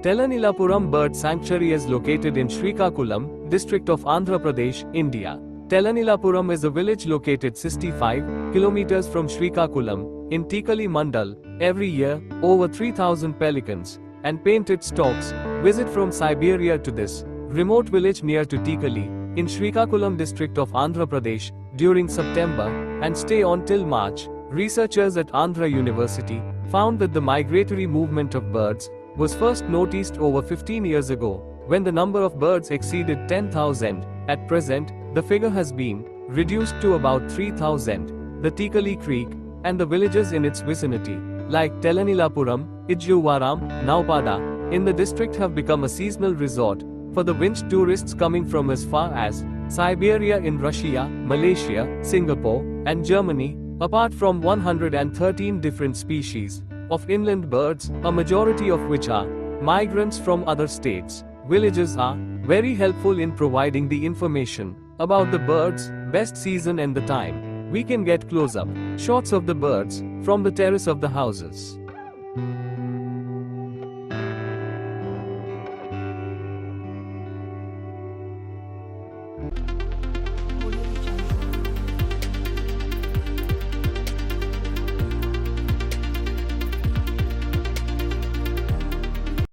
Telineelapuram Bird Sanctuary is located in Srikakulam, district of Andhra Pradesh, India. Telineelapuram is a village located 65 kilometers from Srikakulam, in Tekkali mandal. Every year, over 3,000 pelicans and painted storks visit from Siberia to this remote village near to Tekkali, in Srikakulam district of Andhra Pradesh, during September, and stay on till March. Researchers at Andhra University found that the migratory movement of birds was first noticed over 15 years ago, when the number of birds exceeded 10,000. At present, the figure has been reduced to about 3,000. The Tekkali Creek and the villages in its vicinity, like Telineelapuram, Ijjuvaram, Naupada, in the district have become a seasonal resort for the winter tourists coming from as far as Siberia in Russia, Malaysia, Singapore, and Germany. Apart from 113 different species of inland birds, a majority of which are migrants from other states, villages are very helpful in providing the information about the birds, best season and the time. We can get close-up shots of the birds from the terrace of the houses.